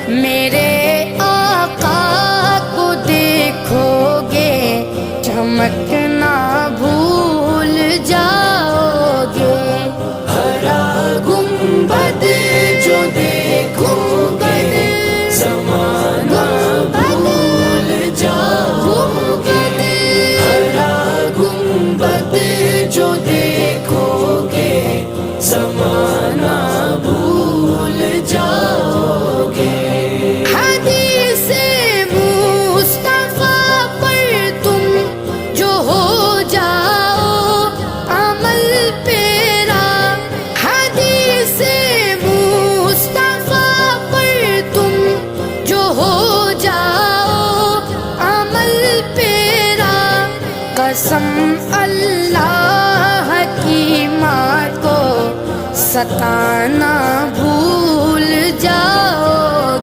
میرے آقا کو دیکھو گے چمکنا بھول جاؤ گے، ہرا گنبد جو دیکھو گے زمانہ بھول جاؤ گے، ہرا گنبد جو دیکھو گے زمانہ بھول جاؤ گے۔ حدیث مصطفیٰ پر تم جو ہو جاؤ عمل پیرا، حدیث مصطفیٰ پر تم جو ہو جاؤ عمل پیرا، قسم اللہ کی ماں کو ستانا بھول جاؤ